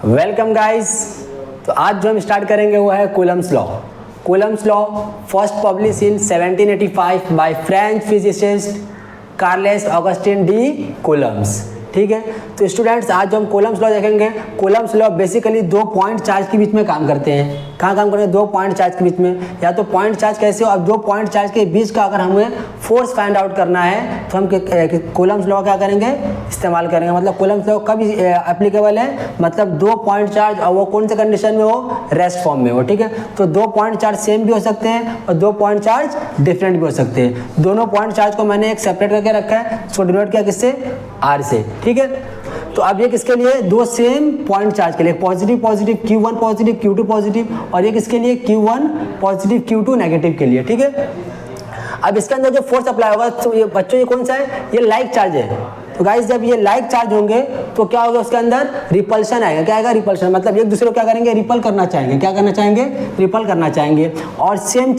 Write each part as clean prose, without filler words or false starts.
Welcome guys. तो आज जो हम स्टार्ट करेंगे वो है Coulomb's law. Coulomb's law first publish in 1785 by French physicist Charles Augustin de Coulomb's. ठीक है, तो स्टूडेंट्स आज जो हम कूलम्स लॉ देखेंगे, Coulomb's law basically 2 point charge के बीच में काम करते हैं। कहाँ काम करते हैं? 2 पॉइंट चार्ज के बीच में। या तो पॉइंट चार्ज कैसे हो, अब 2 पॉइंट चार्ज के बीच का अगर हमें फोर्स फाइंड आउट करना है तो हम कूलम्स लॉ क्या करेंगे? इस्तेमाल करेंगे। मतलब कूलम्स लॉ कब एप्लीकेबल है? मतलब 2 पॉइंट चार्ज और वो कौन से कंडीशन में हो? रेस्ट फॉर्म में हो। ठीक है, तो 2 पॉइंट चार्ज सेम भी हो सकते हैं और 2 पॉइंट चार्ज डिफरेंट भी हो सकते हैं। दोनों पॉइंट चार्ज को मैंने एक सेपरेट करके रखा है, इसको डिनोट किया किससे? आर से। ठीक है, तो अब ये किसके लिए? 2 सेम पॉइंट चार्ज के लिए, positive positive Q1 positive Q2 positive, और ये किसके लिए? Q1 पॉजिटिव Q2 नेगेटिव के लिए। ठीक है, अब इसके अंदर जो फोर्स अप्लाई होगा तो ये बच्चों ये कौन सा है? ये लाइक चार्ज है। तो गाइस जब ये लाइक चार्ज होंगे तो क्या होगा? उसके अंदर रिपल्शन आएगा। क्या आएगा? रिपल्शन। मतलब एक दूसरे को क्या करेंगे? रिपल करना चाहेंगे। क्या करना चाहेंगे? रिपल करना चाहेंगे। और सेम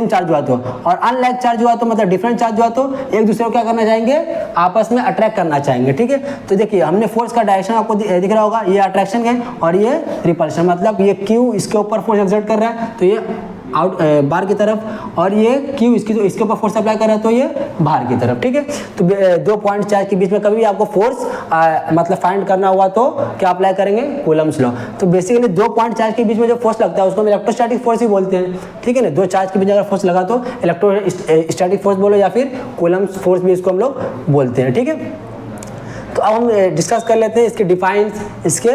चार्ज हुआ तो, और अनलाइक चार्ज हुआ तो, मतलब डिफरेंट चार्ज हुआ तो एक दूसरे को क्या करना चाहेंगे? आपस में अट्रैक्ट करना चाहेंगे। ठीक है, तो देखिए हमने फोर्स का डायरेक्शन आपको दिख रहा होगा, ये अट्रैक्शन है और ये रिपल्शन। मतलब ये Q इसके ऊपर फोर्स एक्सर्ट कर रहा है तो ये आउट बाहर की तरफ, और ये Q इसके ऊपर फोर्स अप्लाई कर रहा है तो ये बाहर की तरफ। ठीक है, तो 2 पॉइंट चार्ज के बीच में कभी भी आपको फोर्स मतलब फाइंड करना हुआ तो क्या अप्लाई करेंगे? Coulomb's law. तो बेसिकली 2 पॉइंट चार्ज के बीच में जो फोर्स लगता है उसको हम इलेक्ट्रोस्टैटिक फोर्स ही बोलते हैं। ठीक है ना, 2 चार्ज के बीच अगर फोर्स लगा तो इलेक्ट्रोस्टैटिक फोर्स बोलो या फिर कूलम्स फोर्स भी इसको हम लोग बोलते हैं। ठीक है, तो अब हम डिस्कस कर लेते हैं इसके डिफाइंस, इसके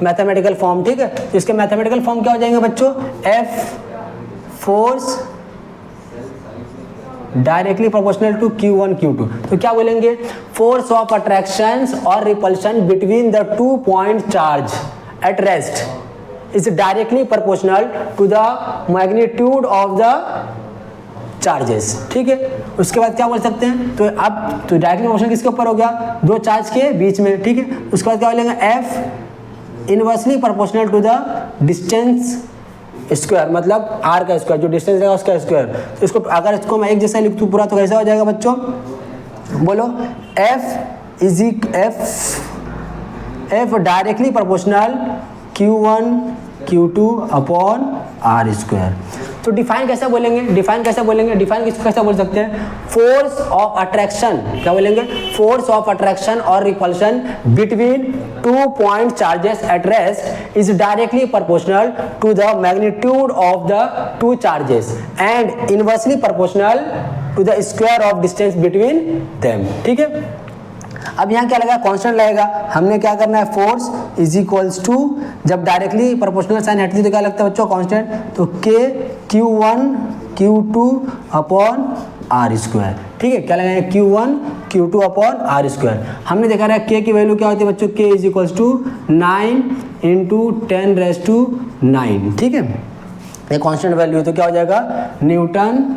मैथमेटिकल फॉर्म। ठीक है, तो इसके मैथमेटिकल फॉर्म क्या हो जाएंगे बच्चों? F force directly proportional to Q1 Q2। तो क्या बोलेंगे? फोर्स ऑफ अट्रैक्शन और repulsion between the 2 point charge at rest is directly proportional to the magnitude of the charges. ठीक है, उसके बाद क्या बोल सकते हैं? तो अब तो डायरेक्टली प्रोपोर्शनल किसके ऊपर हो गया? 2 चार्ज के बीच में। ठीक है, उसके बाद क्या बोलेंगे? F inversely proportional to the distance square, मतलब r का स्क्वायर, जो डिस्टेंस रहेगा उसका स्क्वायर। तो इसको अगर इसको मैं एक जैसा लिख दूं पूरा तो कैसा हो जाएगा बच्चों? बोलो। F directly proportional Q1 Q2 upon R square. तो डिफाइन कैसे बोलेंगे? डिफाइन किसको कैसे बोल सकते हैं? फोर्स ऑफ अट्रैक्शन, क्या बोलेंगे? फोर्स ऑफ अट्रैक्शन और repulsion between 2 point charges at rest is directly proportional to the magnitude of the 2 charges and inversely proportional to the square of distance between them. ठीक है, अब यहाँ क्या लगा? Constant लगेगा। हमने क्या करना है? फोर्स इज इक्वल्स टू, जब डायरेक्टली प्रोपोर्शनल साइन हटती है तो क्या लगता है बच्चों? कांस्टेंट। तो K Q1 Q2 upon R square. ठीक है, क्या लगाएंगे? Q1 Q2 upon R square. हमने देखा रहा है K की वैल्यू क्या होती है बच्चों? K is equals to 9 into 10⁻⁹। ठीक है, ये कांस्टेंट वैल्यू है तो क्या हो जाएगा? न्यूटन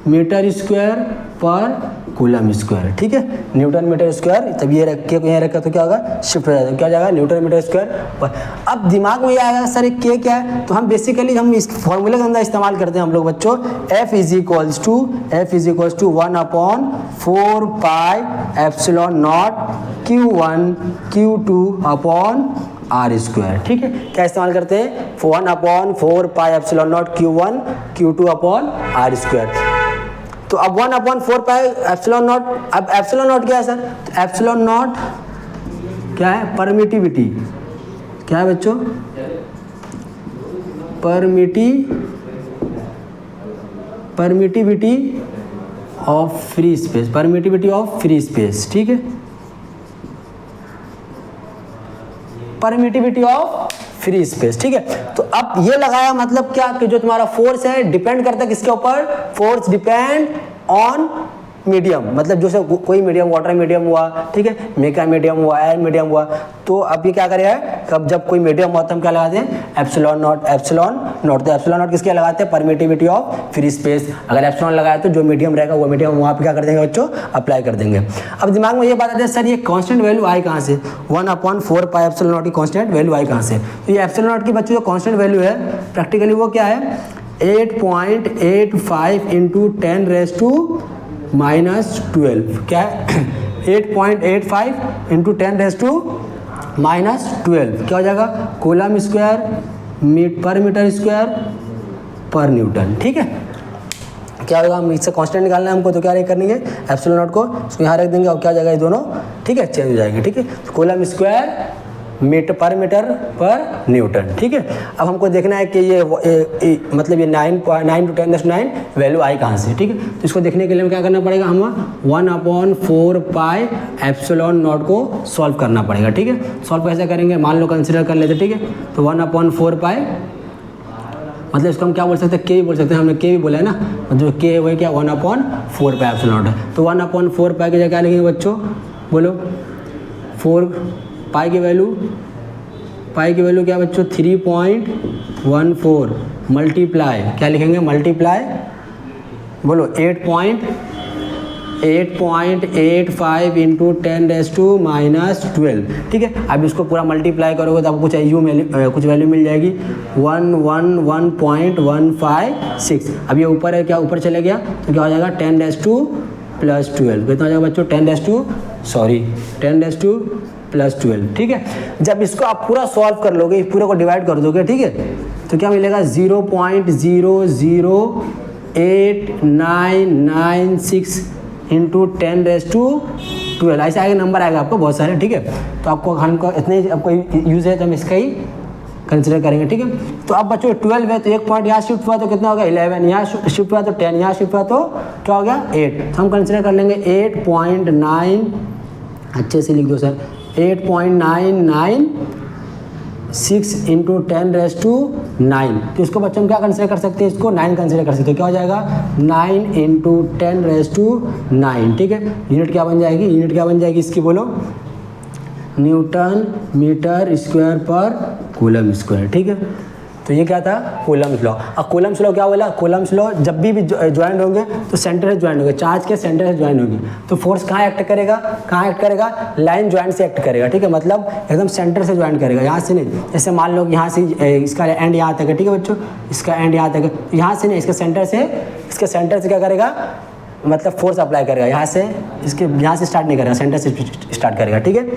मीटर स्क्वायर पर कूलम स्क्वायर। ठीक है, न्यूटन मीटर स्क्वायर। तब ये रख के यहाँ रखा तो क्या होगा? शिफ्ट हो जाएगा। क्या हो जाएगा? न्यूटन मीटर स्क्वायर पर। अब दिमाग में ये आएगा सर K क्या है? तो हम बेसिकली हम इस फॉर्मूले के अंदर इस्तेमाल करते हैं हम लोग बच्चों। F is equals to 1 upon 4 pi epsilon naught Q1 Q2 upon R square. ठीक है, क्या इस्तेमाल करते हैं? 1 upon 4 pi epsilon naught Q1 Q2 upon R square. तो अब 1 अपॉन 4 पाई एप्सिलॉन नॉट, अब एप्सिलॉन नॉट क्या है सर? तो एप्सिलॉन नॉट क्या है? परमिटिविटी। क्या है बच्चों? Permittivity of free space, permittivity of free space. ठीक है, परमिटिविटी ऑफ फ्री स्पेस। ठीक है, तो अब ये लगाया मतलब क्या कि जो तुम्हारा फोर्स है डिपेंड करता है किसके ऊपर? फोर्स डिपेंड ऑन मीडियम, मतलब जो कोई मीडियम, वाटर मीडियम हुआ, ठीक है, मेका मीडियम हुआ, एयर मीडियम हुआ। तो अब ये क्या करेगा? कब जब कोई मीडियम होता है हम क्या लगाते हैं? Epsilon not. तो एप्सिलॉन नॉट किसके लगाते हैं? Permittivity of free space. अगर एप्सिलॉन लगाया तो जो मीडियम रहेगा वो मीडियम वहाँ पे क्या कर देंगे बच्चों? अप्लाई कर देंगे। अब दिमाग में ये बात आती है सर ये कांस्टेंट वैल्यू आई कहाँ से? 1 अपॉन 4 पाई एप्सिलॉन नॉट की कांस्टेंट वैल्यू आई कहाँ से? तो ये एप्सिलॉन नॉट की बच्चों जो कांस्टेंट वैल्यू है प्रैक्टिकली वो क्या है? 8.85 इंटू 10⁻⁻12। क्या है? 8.85 इंटू 10⁻⁻ -12 क्या हो जाएगा, कूलम स्क्वायर पर मीटर स्क्वायर पर न्यूटन। ठीक है, क्या होगा, हम इससे कांस्टेंट निकालना है हमको, तो क्या करनी है, एप्सिलॉन नॉट को इसको यहाँ रख देंगे और क्या हो जाएगा, ये दोनों ठीक है चेंज हो जाएंगे। ठीक है, तो कूलम स्क्वायर मीटर पर न्यूटन। ठीक है, अब हमको देखना है कि ये मतलब ये 9 to 10⁹ वैल्यू आई कहाँ से। ठीक है, तो इसको देखने के लिए क्या करना पड़ेगा, हम 1/4 पाई एप्सिलॉन नॉट को सॉल्व करना पड़ेगा। ठीक है, सॉल्व कैसे करेंगे, मान लो कंसिडर कर लेते। ठीक है, तो 1/4 पाई मतलब इसको हम क्या बोल सकते हैं, के भी बोल सकते हैं, हमने के भी बोला है ना, मतलब के है वही क्या 1/4 पाई एप्सिलॉन नॉट है। तो 1/4 पाई की जगह क्या लिखेंगे बच्चों, बोलो 4 पाई की वैल्यू क्या बच्चों 3.14 मल्टीप्लाई क्या लिखेंगे, मल्टीप्लाई बोलो 8.85 इंटू 10⁻⁻12। ठीक है, अब इसको पूरा मल्टीप्लाई करोगे तो आपको कुछ वैल्यू मिल जाएगी 111.156। अब ये ऊपर है, क्या ऊपर चले गया तो क्या हो जाएगा 10⁻+12 कितना हो जाएगा बच्चों 10⁻+12। ठीक है, जब इसको आप पूरा सॉल्व कर लोगे, इस पूरे को डिवाइड कर दोगे, ठीक है, तो क्या मिलेगा 0.00896 इंटू 10⁻12 ऐसे आगे नंबर आएगा आपको बहुत सारे। ठीक है, तो आपको हमको इतने आपको यूज़ है तो हम इसका ही कंसिडर करेंगे। ठीक है, तो अब बच्चों 12 है तो एक पॉइंट यहाँ शिफ्ट हुआ तो कितना होगा 11, यहाँ शिफ्ट हुआ तो 10, यहाँ शिफ्ट हुआ तो क्या हो गया 8। तो हम कंसिडर कर लेंगे 8.9, अच्छे से लिख दो सर, 8.996 इंटू 10⁻9। तो इसको बच्चों हम क्या कंसिडर कर सकते हैं, इसको 9 कंसिडर कर सकते हैं। क्या हो जाएगा 9 इंटू 10⁻9। ठीक है, यूनिट क्या बन जाएगी, इसकी बोलो न्यूटन मीटर स्क्वायर पर कूलम स्क्वायर। ठीक है, तो ये क्या था कूलम्स लॉ। अब कूलम्स लॉ क्या बोला, कूलम्स लॉ जब भी ज्वाइंट होंगे तो सेंटर से ज्वाइंट होंगे, चार्ज के सेंटर से ज्वाइंट होंगे तो फोर्स कहाँ एक्ट करेगा, लाइन ज्वाइंट से एक्ट करेगा। ठीक है, मतलब एकदम सेंटर से ज्वाइंट करेगा, यहाँ से नहीं। जैसे मान लो यहाँ से इसका एंड यहाँ तक है, ठीक है बच्चों, इसका एंड यहाँ तक है, यहाँ से नहीं, इसके सेंटर से क्या करेगा, मतलब फोर्स अप्लाई करेगा, यहाँ से स्टार्ट नहीं करेगा, सेंटर से स्टार्ट करेगा। ठीक है,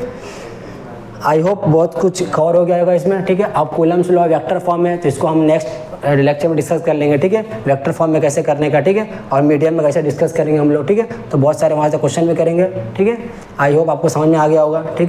आई होप बहुत कुछ कवर हो गया होगा इसमें। ठीक है, अब कूलम्स लॉ वेक्टर फॉर्म में, तो इसको हम नेक्स्ट लेक्चर में डिस्कस कर लेंगे। ठीक है, वेक्टर फॉर्म में कैसे करने का, ठीक है, और मीडियम में कैसे डिस्कस करेंगे हम लोग। ठीक है, तो बहुत सारे वहाँ से क्वेश्चन भी करेंगे। ठीक है, आई होप आपको समझ में आ गया होगा। ठीक।